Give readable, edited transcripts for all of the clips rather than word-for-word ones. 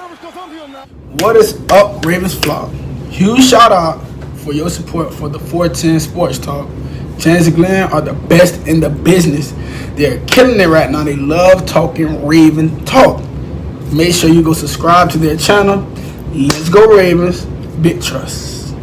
What is up, Ravens flock? Huge shout out for your support for the 410 Sports Talk. James and Glenn are the best in the business. They're killing it right now. They love talking Raven talk. Make sure you go subscribe to their channel. Let's go Ravens. Big trust.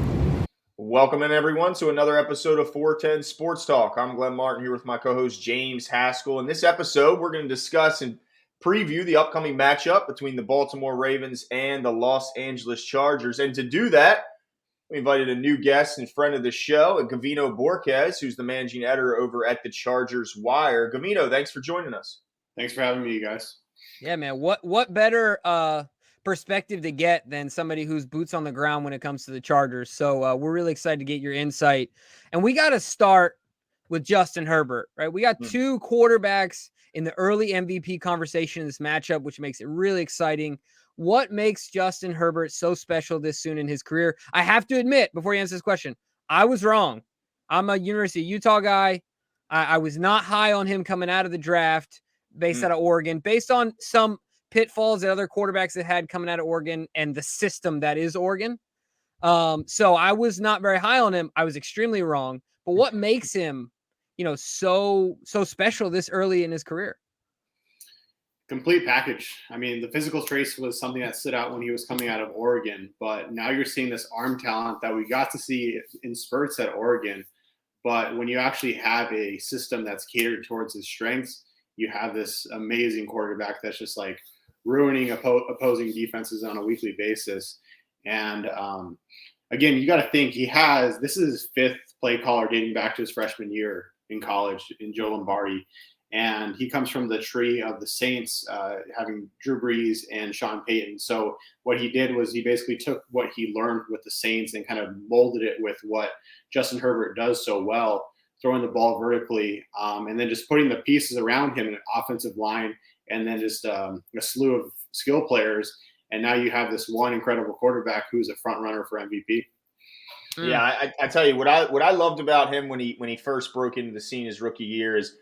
Welcome in everyone to another episode of 410 Sports Talk. I'm Glenn Martin here with my co-host James Haskell. In this episode, we're going to discuss and preview the upcoming matchup between the Baltimore Ravens and the Los Angeles Chargers. And to do that, we invited a new guest and friend of the show, Gavino Borquez, who's the managing editor over at the Chargers Wire. Gavino, thanks for joining us. Thanks for having me, you guys. Yeah, man. What better perspective to get than somebody who's boots on the ground when it comes to the Chargers? So we're really excited to get your insight. And we got to start with Justin Herbert, right? We got two quarterbacks in the early MVP conversation in this matchup, which makes it really exciting. What makes Justin Herbert so special this soon in his career? I have to admit, before you answer this question, I was wrong. I'm a University of Utah guy. I was not high on him coming out of the draft based out of Oregon, based on some pitfalls that other quarterbacks had had coming out of Oregon and the system that is Oregon. So I was not very high on him. I was extremely wrong. But what makes him, so special this early in his career? Complete package. I mean, the physical traits was something that stood out when he was coming out of Oregon, but now you're seeing this arm talent that we got to see in spurts at Oregon. But when you actually have a system that's catered towards his strengths, you have this amazing quarterback that's just like ruining opposing defenses on a weekly basis. And again, you got to think this is his fifth play caller dating back to his freshman year in college in Joe Lombardi. And he comes from the tree of the Saints, having Drew Brees and Sean Payton. So what he did was he basically took what he learned with the Saints and kind of molded it with what Justin Herbert does so well, throwing the ball vertically, and then just putting the pieces around him in an offensive line, and then just a slew of skill players. And now you have this one incredible quarterback who's a front runner for MVP. Yeah, I tell you what I loved about him when he first broke into the scene his rookie year is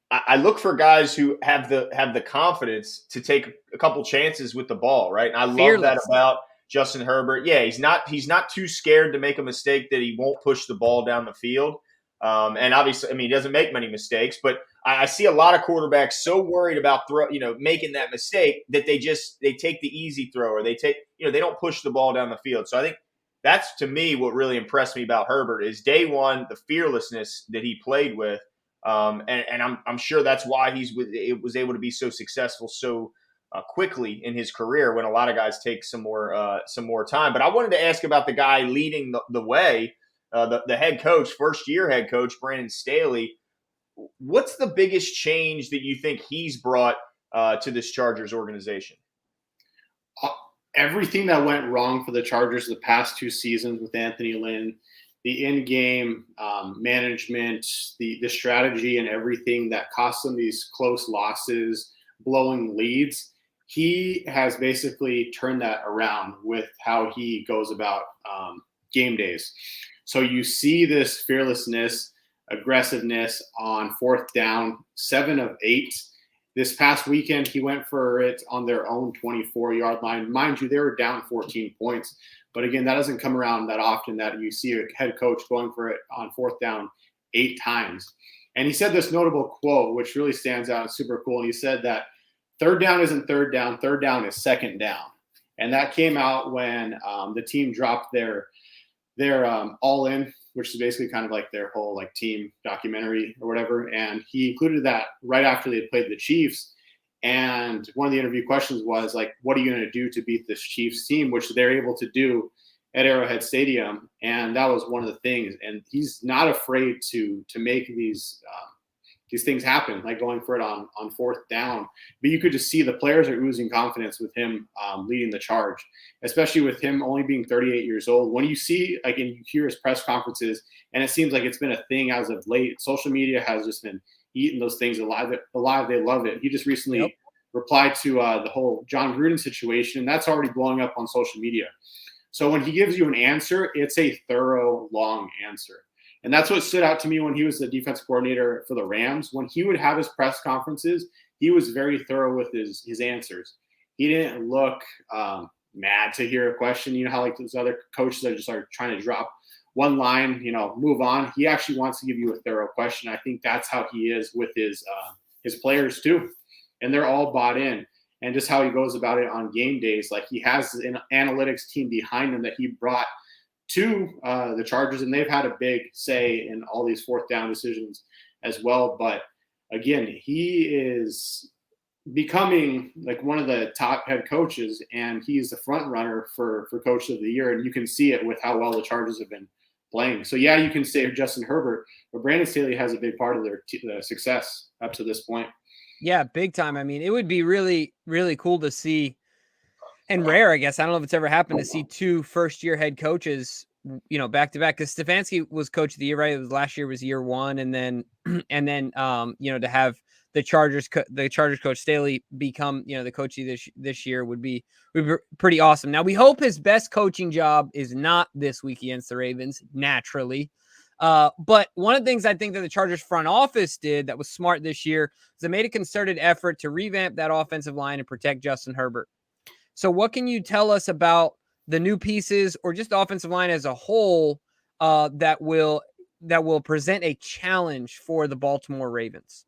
I look for guys who have the confidence to take a couple chances with the ball, right? And I love that about Justin Herbert. Yeah, he's not too scared to make a mistake that he won't push the ball down the field. And obviously, I mean, he doesn't make many mistakes, but I see a lot of quarterbacks so worried about making that mistake that they take the easy throw, or they don't push the ball down the field. So I think that's, to me, what really impressed me about Herbert is day one, the fearlessness that he played with. And I'm sure that's why he was able to be so successful so quickly in his career, when a lot of guys take some more time. But I wanted to ask about the guy leading the way, the head coach, first-year head coach, Brandon Staley. What's the biggest change that you think he's brought to this Chargers organization? Everything that went wrong for the Chargers the past two seasons with Anthony Lynn, the in-game management, the strategy, and everything that cost them these close losses, blowing leads, he has basically turned that around with how he goes about game days. So you see this fearlessness, aggressiveness on fourth down, 7 of 8. This past weekend, he went for it on their own 24-yard line. Mind you, they were down 14 points. But again, that doesn't come around that often that you see a head coach going for it on fourth down 8 times. And he said this notable quote, which really stands out and super cool. And he said that third down isn't third down is second down. And that came out when the team dropped their all-in, which is basically kind of like their whole like team documentary or whatever. And he included that right after they had played the Chiefs. And one of the interview questions was like, what are you going to do to beat this Chiefs team, which they're able to do at Arrowhead Stadium? And that was one of the things. And he's not afraid to make these things happen, like going for it on fourth down. But you could just see the players are oozing confidence with him leading the charge, especially with him only being 38 years old. When you see, like, and you hear his press conferences, and it seems like it's been a thing as of late, social media has just been eating those things alive. They love it. He just recently replied to the whole John Gruden situation, and that's already blowing up on social media. So when he gives you an answer, it's a thorough, long answer. And that's what stood out to me when he was the defense coordinator for the Rams. When he would have his press conferences, he was very thorough with his answers. he didn't look mad to hear a question. You know how like those other coaches are just trying to drop one line, move on. He actually wants to give you a thorough question. I think that's how he is with his players too, and they're all bought in. And just how he goes about it on game days, like he has an analytics team behind him that he brought to the Chargers, and they've had a big say in all these fourth down decisions as well. But again, he is becoming like one of the top head coaches, and he's the front runner for coach of the year. And you can see it with how well the Chargers have been playing. So yeah, you can say Justin Herbert, but Brandon Staley has a big part of their success up to this point. Yeah, big time. I mean, it would be really, really cool to see, and rare, I guess. I don't know if it's ever happened to see two first-year head coaches, back to back. Because Stefanski was coach of the year, right? It was last year was year one, and then, to have the Chargers coach Staley become, the coach this year would be pretty awesome. Now we hope his best coaching job is not this week against the Ravens, naturally. But one of the things I think that the Chargers front office did that was smart this year is they made a concerted effort to revamp that offensive line and protect Justin Herbert. So what can you tell us about the new pieces or just the offensive line as a whole that will present a challenge for the Baltimore Ravens?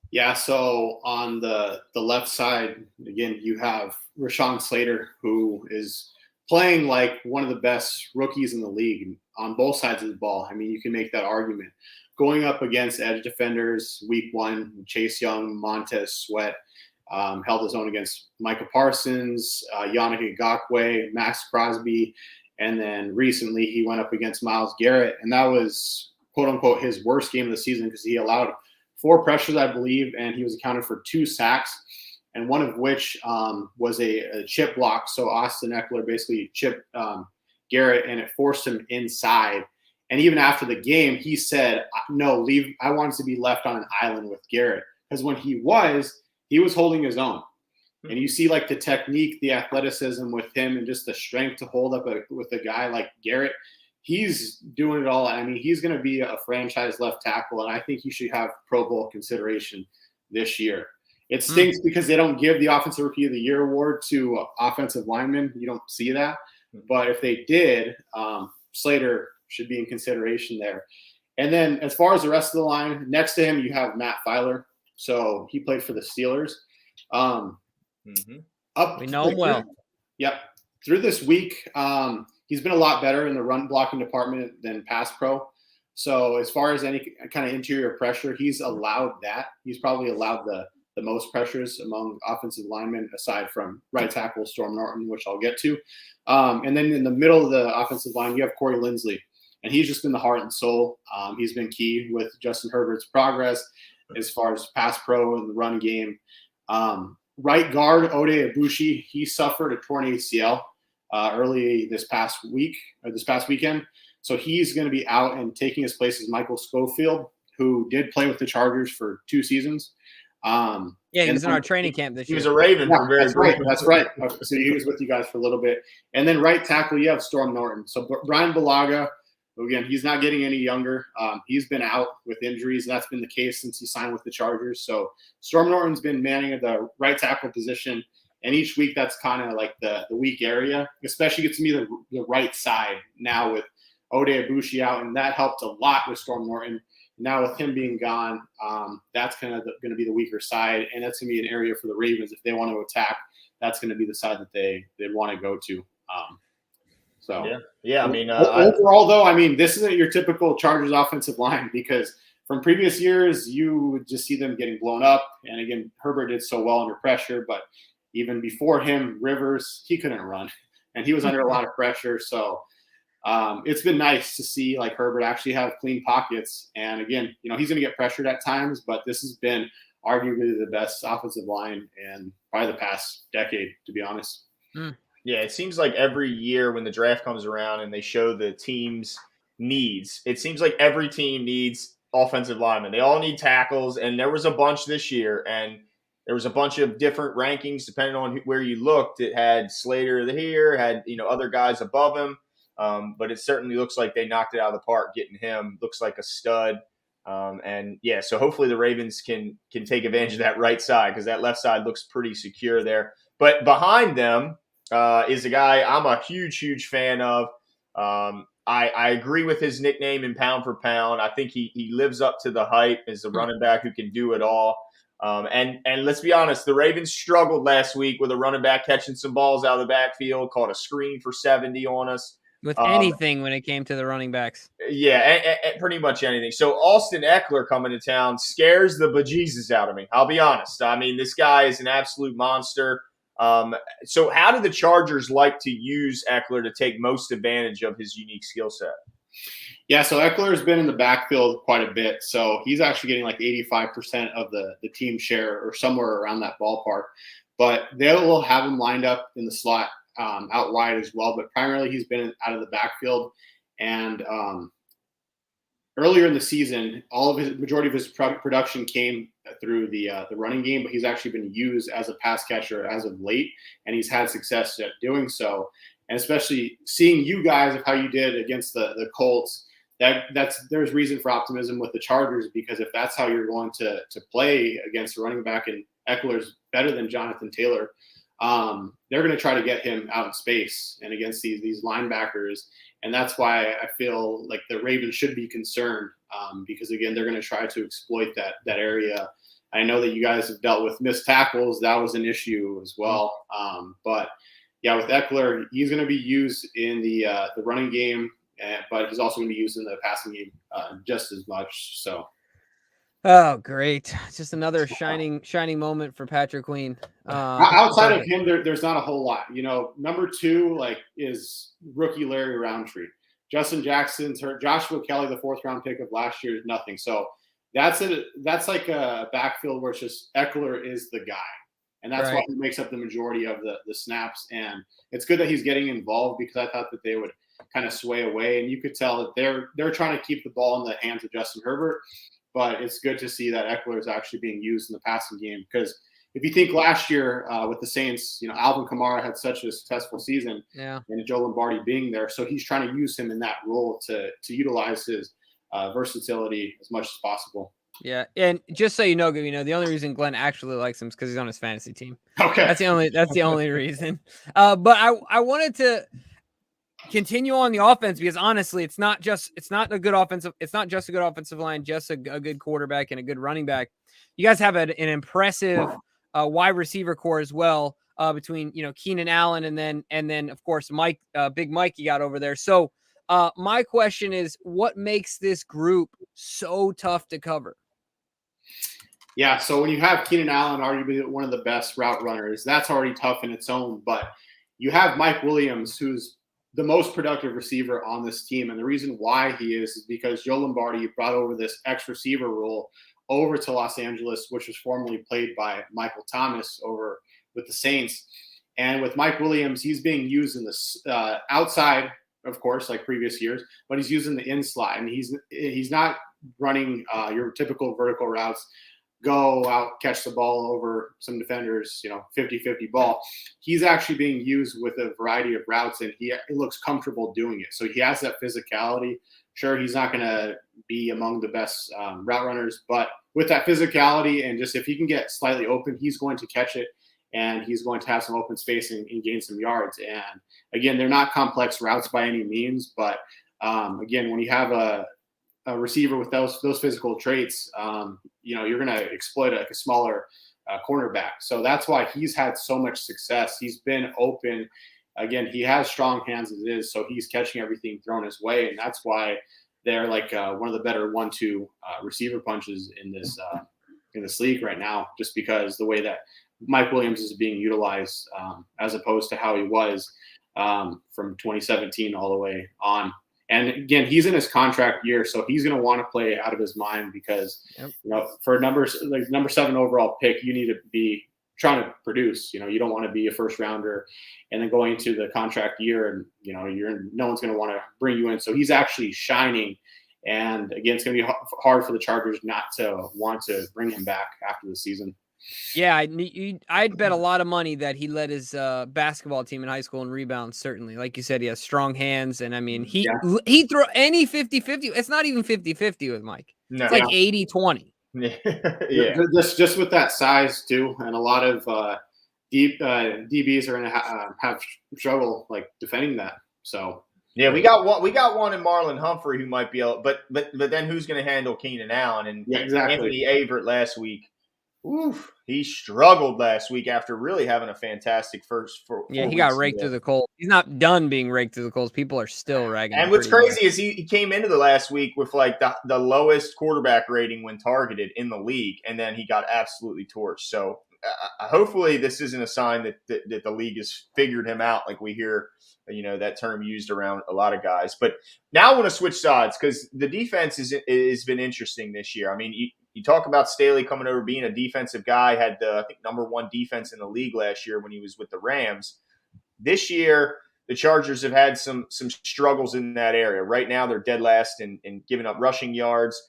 Yeah, so on the left side, again, you have Rashawn Slater, who is playing like one of the best rookies in the league on both sides of the ball. I mean, you can make that argument. Going up against edge defenders, week one, Chase Young, Montez Sweat, held his own against Micah Parsons, Yannick Ngakoue, Max Crosby, and then recently he went up against Myles Garrett, and that was, quote-unquote, his worst game of the season because he allowed 4 pressures, I believe, and he was accounted for 2 sacks, and one of which was a chip block. So Austin Ekeler basically chipped Garrett, and it forced him inside. And even after the game, he said, no, leave. I wanted to be left on an island with Garrett. Because when he was holding his own. And you see like the technique, the athleticism with him, and just the strength to hold up with a guy like Garrett. He's doing it all. I mean, he's going to be a franchise left tackle, and I think he should have Pro Bowl consideration this year. It stinks because they don't give the Offensive Rookie of the Year award to offensive linemen. You don't see that. But if they did, Slater should be in consideration there. And then as far as the rest of the line, next to him you have Matt Filer. So he played for the Steelers. We know him well. Yep. Through this week, he's been a lot better in the run blocking department than pass pro. So as far as any kind of interior pressure, he's allowed that. He's probably allowed the most pressures among offensive linemen, aside from right tackle Storm Norton, which I'll get to. And then in the middle of the offensive line, you have Corey Linsley, and he's just been the heart and soul. He's been key with Justin Herbert's progress as far as pass pro and the run game. Right guard Ode Ibushi, he suffered a torn ACL early this past weekend. So he's going to be out, and taking his place is Michael Schofield, who did play with the Chargers for 2 seasons. He was in our training camp this year. He was a Raven. Yeah, that's right. So he was with you guys for a little bit. And then right tackle, you have Storm Norton. So Brian Bulaga, again, he's not getting any younger. He's been out with injuries. That's been the case since he signed with the Chargers. So Storm Norton's been manning the right tackle position. And each week that's kind of like the weak area, especially gets to me the right side now with Ode Ibushi out. And that helped a lot with Storm Norton. Now with him being gone, that's kind of going to be the weaker side. And that's going to be an area for the Ravens. If they want to attack, that's going to be the side that they'd want to go to. Yeah. I mean, overall, though, I mean, this isn't your typical Chargers offensive line, because from previous years, you would just see them getting blown up. And again, Herbert did so well under pressure, but even before him, Rivers, he couldn't run, and he was under a lot of pressure. So it's been nice to see like Herbert actually have clean pockets. And again, he's going to get pressured at times, but this has been arguably the best offensive line in probably the past decade, to be honest. Yeah, it seems like every year when the draft comes around and they show the team's needs, it seems like every team needs offensive linemen. They all need tackles, and there was a bunch this year, and there was a bunch of different rankings depending on where you looked. It had Slater here, had other guys above him, but it certainly looks like they knocked it out of the park getting him. Looks like a stud. So hopefully the Ravens can take advantage of that right side, because that left side looks pretty secure there. But behind them is a guy I'm a huge fan of. I agree with his nickname in pound for pound. I think he lives up to the hype as a running back who can do it all. And let's be honest, the Ravens struggled last week with a running back catching some balls out of the backfield, caught a screen for 70 on us. With anything when it came to the running backs. Yeah, and pretty much anything. So Austin Ekeler coming to town scares the bejesus out of me. I'll be honest. I mean, this guy is an absolute monster. So how do the Chargers like to use Ekeler to take most advantage of his unique skill set? Yeah, so Ekeler's been in the backfield quite a bit. So he's actually getting like 85% of the team share or somewhere around that ballpark. But they will have him lined up in the slot out wide as well. But primarily he's been out of the backfield. And earlier in the season, majority of his production came through the running game, but he's actually been used as a pass catcher as of late, and he's had success at doing so. And especially seeing you guys of how you did against the Colts, there's reason for optimism with the Chargers, because if that's how you're going to play against a running back, and Ekeler's better than Jonathan Taylor, they're going to try to get him out in space and against these linebackers. And that's why I feel like the Ravens should be concerned because, again, they're going to try to exploit that area. I know that you guys have dealt with missed tackles. That was an issue as well. But, yeah, with Ekeler, he's going to be used in the running game, but he's also going to be used in the passing game just as much. So. Oh, great. Just another shining moment for Patrick Queen. Outside of him, there's not a whole lot. You know, number 2 is rookie Larry Roundtree. Justin Jackson's hurt. Joshua Kelly, the 4th-round pick of last year, is nothing. So that's like a backfield where it's just Ekeler is the guy. And that's why he makes up the majority of the snaps. And it's good that he's getting involved, because I thought that they would kind of sway away. And you could tell that they're trying to keep the ball in the hands of Justin Herbert. But it's good to see that Ekeler is actually being used in the passing game, because if you think last year with the Saints, you know, Alvin Kamara had such a successful season, and Joe Lombardi being there, so he's trying to use him in that role to utilize his versatility as much as possible. Yeah, and just so you know, the only reason Glenn actually likes him is because he's on his fantasy team. Okay, that's the only reason. But I wanted to continue on the offense, because honestly, it's not just a good offensive line, just a good quarterback and a good running back. You guys have an impressive wide receiver core as well, between Keenan Allen and then of course Mike, Big Mike you got over there. So my question is, what makes this group so tough to cover? Yeah, so when you have Keenan Allen, arguably one of the best route runners, that's already tough in its own. But you have Mike Williams, who's the most productive receiver on this team. And the reason why he is because Joe Lombardi brought over this X receiver role over to Los Angeles, which was formerly played by Michael Thomas over with the Saints. And with Mike Williams, he's being used in the outside, of course, like previous years, but he's using the in slot, and he's not running your typical vertical routes, go out, catch the ball over some defenders, 50-50 ball. He's actually being used with a variety of routes, and he looks comfortable doing it. So he has that physicality. Sure, he's not going to be among the best route runners, but with that physicality and just if he can get slightly open, he's going to catch it, and he's going to have some open space and gain some yards. And again, they're not complex routes by any means, but again, when you have a receiver with those physical traits, you're going to exploit a smaller cornerback. So that's why he's had so much success. He's been open. Again, he has strong hands as it is, so he's catching everything thrown his way, and that's why they're like one of the better 1-2 receiver punches in this league right now, just because the way that Mike Williams is being utilized as opposed to how he was from 2017 all the way on. And again, he's in his contract year, so he's going to want to play out of his mind because, for numbers like number 7 overall pick, you need to be trying to produce. You don't want to be a first rounder and then going into the contract year and, no one's going to want to bring you in. So he's actually shining. And again, it's going to be hard for the Chargers not to want to bring him back after the season. Yeah, I'd bet a lot of money that he led his basketball team in high school in rebounds, certainly. Like you said, he has strong hands, and I mean, he throw any 50-50. It's not even 50-50 with Mike. No. It's like 80-20. Yeah. Just with that size, too, and a lot of DBs are going to have trouble like defending that. So yeah, we got one in Marlon Humphrey who might be able, but then who's going to handle Keenan Allen and exactly. Anthony Averett last week? Oof, he struggled last week after really having a fantastic first 4 Yeah, he weeks got raked through the coals. He's not done being raked through the coals. People are still ragging him. And what's crazy is he came into the last week with like the lowest quarterback rating when targeted in the league, and then he got absolutely torched. So hopefully this isn't a sign that the league has figured him out, like we hear, that term used around a lot of guys. But now I want to switch sides because the defense has been interesting this year. I mean, you talk about Staley coming over, being a defensive guy, had the, I think, #1 defense in the league last year when he was with the Rams. This year, the Chargers have had some struggles in that area. Right now, they're dead last in giving up rushing yards,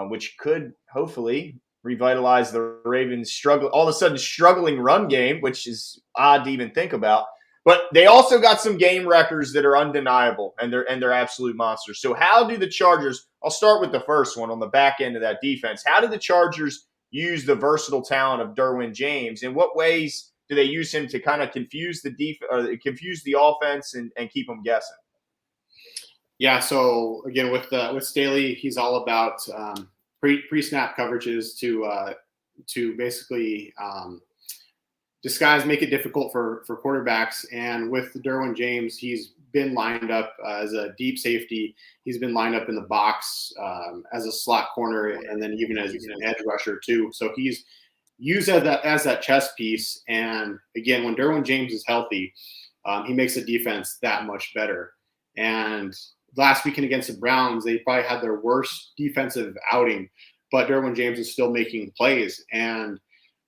which could hopefully revitalize the Ravens' struggling run game, which is odd to even think about. But they also got some game records that are undeniable, and they're absolute monsters. So how do the Chargers – I'll start with the first one on the back end of that defense. How do the Chargers use the versatile talent of Derwin James? In what ways do they use him to kind of confuse the offense and keep them guessing? Yeah, so again with Staley, he's all about pre-snap coverages to basically disguise, make it difficult for quarterbacks. And with Derwin James, he's been lined up as a deep safety. He's been lined up in the box as a slot corner, and then even as an edge rusher too. So he's used as that chess piece. And again, when Derwin James is healthy, he makes the defense that much better. And last weekend against the Browns, they probably had their worst defensive outing, but Derwin James is still making plays. And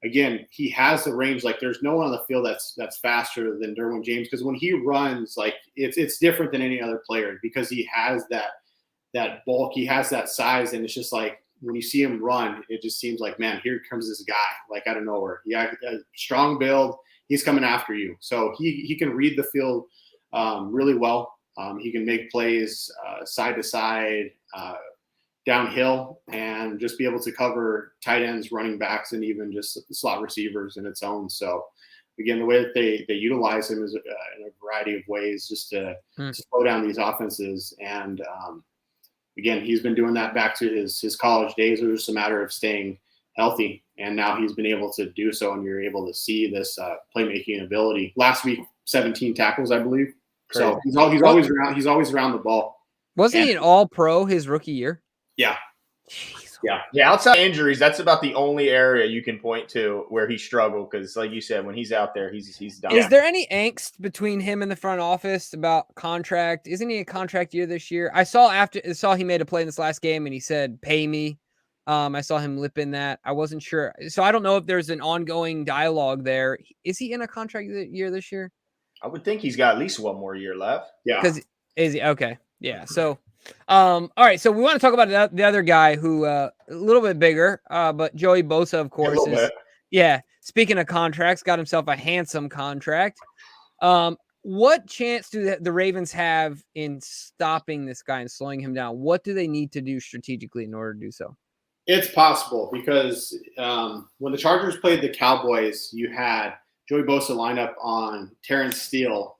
again, he has the range. Like there's no one on the field that's faster than Derwin James, because when he runs, like it's different than any other player because he has that bulk, he has that size, and it's just like when you see him run, it just seems like, man, here comes this guy, like out of nowhere. He has a strong build. He's coming after you. So he can read the field really well. He can make plays side to side, downhill, and just be able to cover tight ends, running backs, and even just slot receivers in its own. So again, the way that they utilize him is in a variety of ways just to slow down these offenses. And again, he's been doing that back to his college days. It was just a matter of staying healthy, and now he's been able to do so, and you're able to see this playmaking ability. Last week, 17 tackles, I believe. Crazy. So he's always around. He's always around the ball. Wasn't he an All-Pro his rookie year? Yeah. Jeez. Yeah. Outside injuries, that's about the only area you can point to where he struggled. Because, like you said, when he's out there, he's done. Is there any angst between him and the front office about contract? Isn't he a contract year this year? I saw he made a play in this last game, and he said, "Pay me." I saw him lip in that. I wasn't sure, so I don't know if there's an ongoing dialogue there. Is he in a contract year this year? I would think he's got at least one more year left. Yeah. Because is he okay? Yeah. So, all right. So we want to talk about the other guy who a little bit bigger, but Joey Bosa, of course, yeah. Speaking of contracts, got himself a handsome contract. What chance do the Ravens have in stopping this guy and slowing him down? What do they need to do strategically in order to do so? It's possible because when the Chargers played the Cowboys, you had Joey Bosa lined up on Terrence Steele,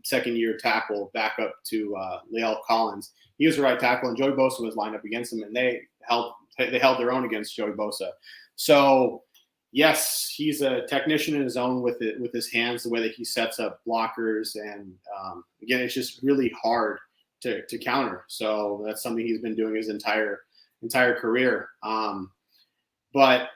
second-year tackle, back up to Leal Collins. He was the right tackle, and Joey Bosa was lined up against him, and they held their own against Joey Bosa. So, yes, he's a technician in his own with his hands, the way that he sets up blockers, and again, it's just really hard to counter. So that's something he's been doing his entire career. But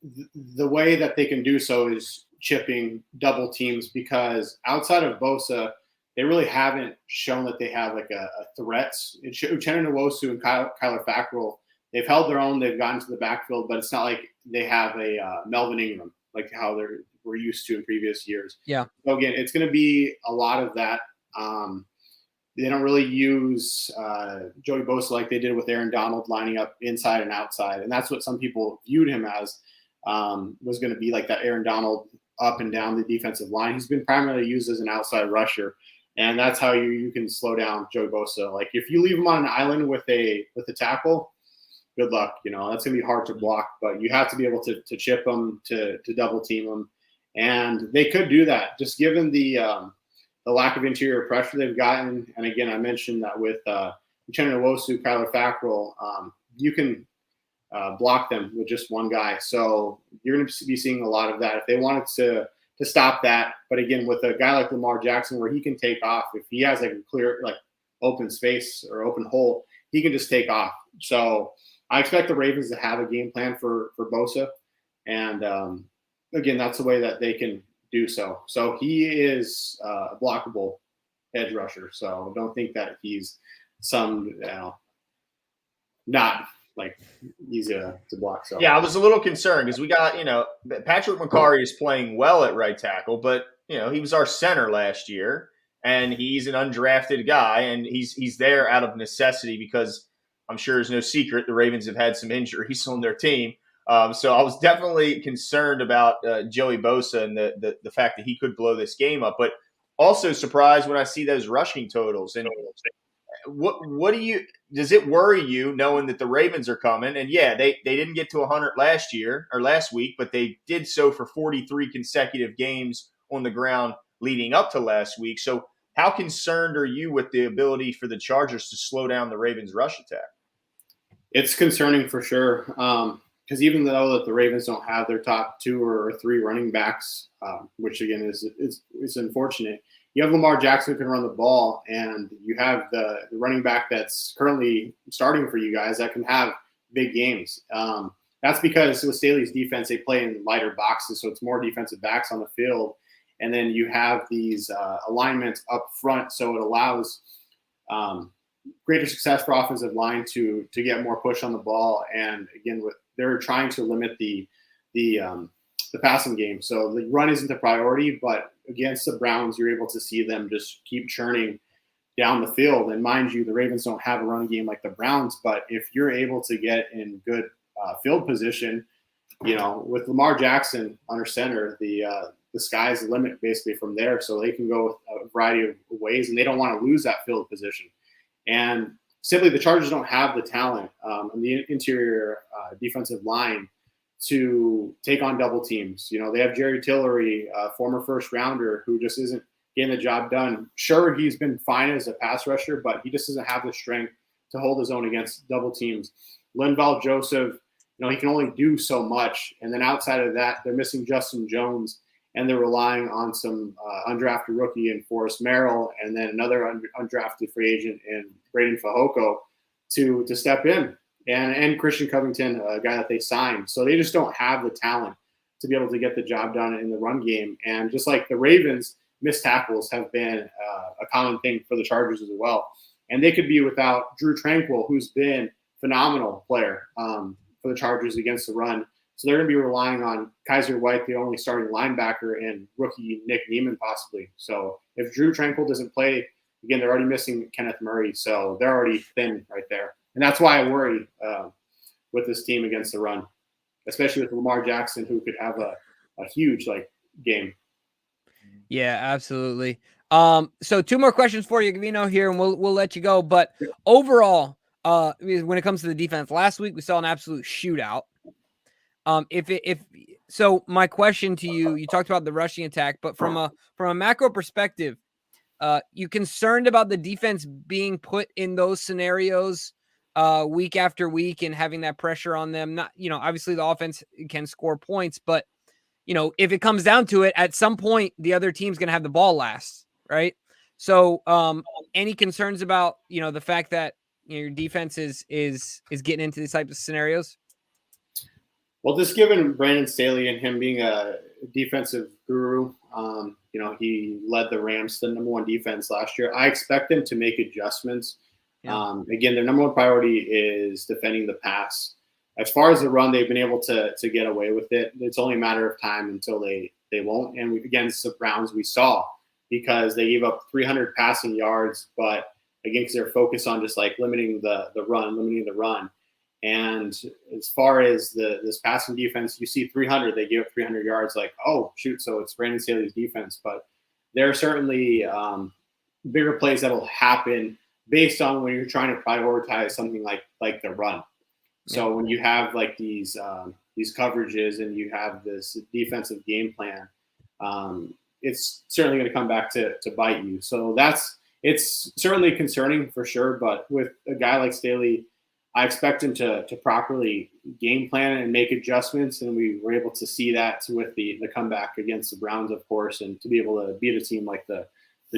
the way that they can do so is chipping double teams, because outside of Bosa, they really haven't shown that they have like a threat. Uchenna Nwosu and Kyler Fackrell, they've held their own. They've gotten to the backfield, but it's not like they have a Melvin Ingram like how we're used to in previous years. Yeah. So again, it's going to be a lot of that. They don't really use Joey Bosa like they did with Aaron Donald, lining up inside and outside, and that's what some people viewed him as, was going to be like that Aaron Donald up and down the defensive line. He's been primarily used as an outside rusher, and that's how you can slow down Joey Bosa. Like if you leave him on an island with a tackle, good luck. That's going to be hard to block, but you have to be able to chip him, to double team him, And they could do that just given the lack of interior pressure they've gotten. And again, I mentioned that with Uchenna Nwosu, Kyler Fackrell, you can block them with just one guy. So you're going to be seeing a lot of that if they wanted to stop that. But again, with a guy like Lamar Jackson, where he can take off, if he has like a clear, like open space or open hole, he can just take off. So I expect the Ravens to have a game plan for Bosa. And again, that's the way that they can do so. So he is a blockable edge rusher. So don't think that he's some, not like easy to block. So yeah, I was a little concerned because we got, Patrick McCarry is playing well at right tackle, but he was our center last year, and he's an undrafted guy, and he's there out of necessity because I'm sure it's no secret the Ravens have had some injuries on their team. So I was definitely concerned about Joey Bosa and the fact that he could blow this game up, but also surprised when I see those rushing totals. And what does it worry you knowing that the Ravens are coming? And yeah, they didn't get to 100 last week, but they did so for 43 consecutive games on the ground leading up to last week. So how concerned are you with the ability for the Chargers to slow down the Ravens' rush attack? It's concerning for sure. Because even though that the Ravens don't have their top 2 or 3 running backs, which again is unfortunate, you have Lamar Jackson who can run the ball, and you have the running back that's currently starting for you guys that can have big games. That's because with Staley's defense, they play in lighter boxes, so it's more defensive backs on the field. And then you have these alignments up front, so it allows greater success for offensive line to get more push on the ball. And again, they're trying to limit the passing game. So the run isn't a priority, but against the Browns, you're able to see them just keep churning down the field. And mind you, the Ravens don't have a run game like the Browns, but if you're able to get in good field position, with Lamar Jackson under center, the sky's the limit basically from there. So they can go a variety of ways, and they don't want to lose that field position. And simply the Chargers don't have the talent on the interior defensive line to take on double teams. They have Jerry Tillery, a former first rounder, who just isn't getting the job done. Sure, he's been fine as a pass rusher, but he just doesn't have the strength to hold his own against double teams. Linval Joseph, he can only do so much. And then outside of that, they're missing Justin Jones, and they're relying on some undrafted rookie in Forrest Merrill, and then another undrafted free agent in Braden Fajoko to step in. And Christian Covington, a guy that they signed. So they just don't have the talent to be able to get the job done in the run game. And just like the Ravens, missed tackles have been a common thing for the Chargers as well. And they could be without Drew Tranquill, who's been a phenomenal player for the Chargers against the run. So they're going to be relying on Kaiser White, the only starting linebacker, and rookie Nick Neiman possibly. So if Drew Tranquill doesn't play, again, they're already missing Kenneth Murray. So they're already thin right there. And that's why I worry with this team against the run, especially with Lamar Jackson, who could have a huge game. Yeah, absolutely. So 2 more questions for you, Gavino, here, and we'll let you go. But overall, when it comes to the defense, last week we saw an absolute shootout. So my question to you, you talked about the rushing attack, but from a macro perspective, you concerned about the defense being put in those scenarios week after week and having that pressure on them? Not, obviously the offense can score points, but if it comes down to it, at some point the other team's going to have the ball last, right? So, any concerns about the fact that your defense is getting into these types of scenarios? Well, just given Brandon Staley and him being a defensive guru, he led the Rams to the number 1 defense last year. I expect them to make adjustments. Yeah. Again, their number 1 priority is defending the pass. As far as the run, they've been able to get away with it. It's only a matter of time until they won't. And against the Browns, we saw, because they gave up 300 passing yards, but again, because they're focused on just limiting the run. And as far as this passing defense, you see 300, they give up 300 yards, oh, shoot, so it's Brandon Staley's defense. But there are certainly bigger plays that will happen based on when you're trying to prioritize something like the run. So when you have these coverages and you have this defensive game plan, it's certainly going to come back to bite you. So it's certainly concerning for sure. But with a guy like Staley, I expect him to properly game plan and make adjustments, and we were able to see that with the comeback against the Browns, of course, and to be able to beat a team like the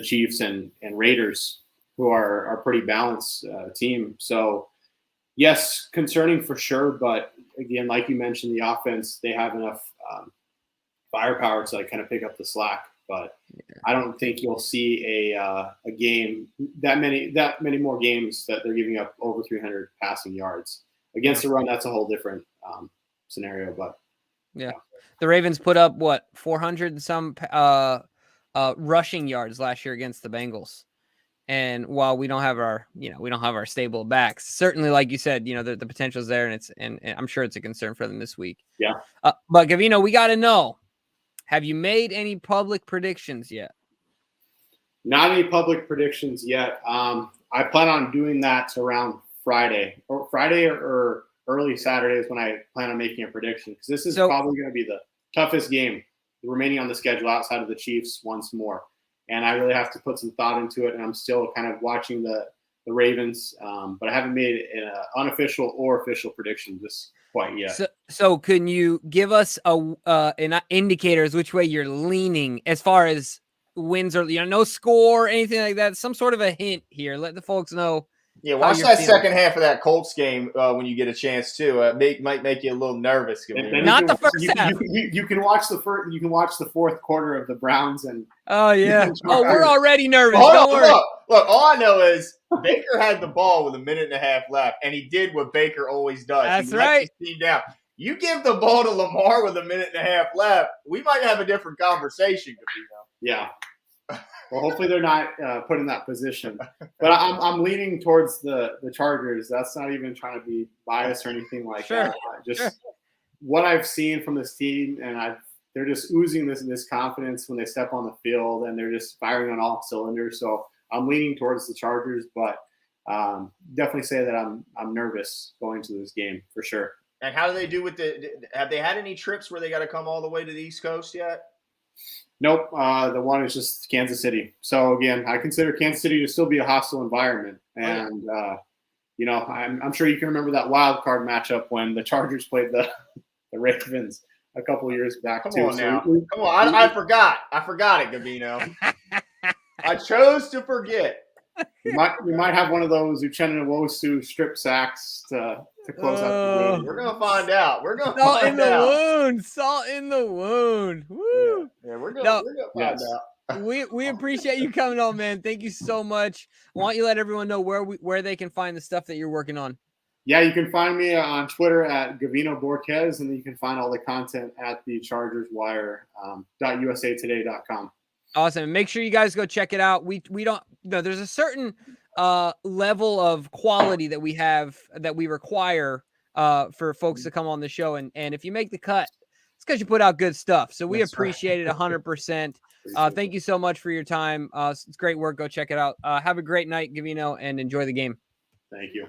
Chiefs and Raiders, who are a pretty balanced team. So yes, concerning for sure, but again, like you mentioned, the offense, they have enough firepower to kind of pick up the slack. But I don't think you'll see a game that many more games that they're giving up over 300 passing yards against the run. That's a whole different scenario. But yeah, the Ravens put up 400 and some rushing yards last year against the Bengals. And while we don't have our stable backs, certainly, like you said, the potential's there, and I'm sure it's a concern for them this week. Yeah. But Gavino, we got to know, have you made any public predictions yet? Not any public predictions yet. I plan on doing that around Friday or early Saturday is when I plan on making a prediction, because this is probably going to be the toughest game remaining on the schedule outside of the Chiefs once more. And I really have to put some thought into it. And I'm still kind of watching the Ravens, but I haven't made an unofficial or official prediction just quite yet. So can you give us an indicators which way you're leaning as far as wins or no score, anything like that? Some sort of a hint here. Let the folks know. Yeah, watch that second half of that Colts game when you get a chance too. Might make you a little nervous. Not the first half. You can watch the first. You can watch the fourth quarter of the Browns and. Oh yeah. Oh, we're already nervous. Don't worry. Look, all I know is Baker had the ball with a minute and a half left, and he did what Baker always does. That's right. His team down. You give the ball to Lamar with a minute and a half left, we might have a different conversation. Yeah. Well, hopefully they're not put in that position. But I'm leaning towards the Chargers. That's not even trying to be biased or anything like that. What I've seen from this team, and they're just oozing this confidence when they step on the field, and they're just firing on all cylinders. So I'm leaning towards the Chargers, but definitely say that I'm nervous going to this game for sure. And how do they do with have they had any trips where they got to come all the way to the East Coast yet? Nope. The one is just Kansas City. So again, I consider Kansas City to still be a hostile environment. And, I'm sure you can remember that wild card matchup when the Chargers played the Ravens a couple of years back. Come on now. Come on. I forgot it, Gavino. I chose to forget. We might have one of those Uchenna Nwosu strip sacks to close out the game. We're gonna find out. Salt in the wound. Woo! Yeah, we're gonna find out. We appreciate you coming on, man. Thank you so much. Why don't you let everyone know where they can find the stuff that you're working on? Yeah, you can find me on Twitter at Gavino Borquez, and then you can find all the content at the ChargersWire.usatoday.com. Awesome. And make sure you guys go check it out. We don't there's a certain level of quality that we have that we require for folks to come on the show. And if you make the cut, it's because you put out good stuff. So we appreciate it 100%. Thank you so much for your time. It's great work. Go check it out. Have a great night, Gavino, and enjoy the game. Thank you.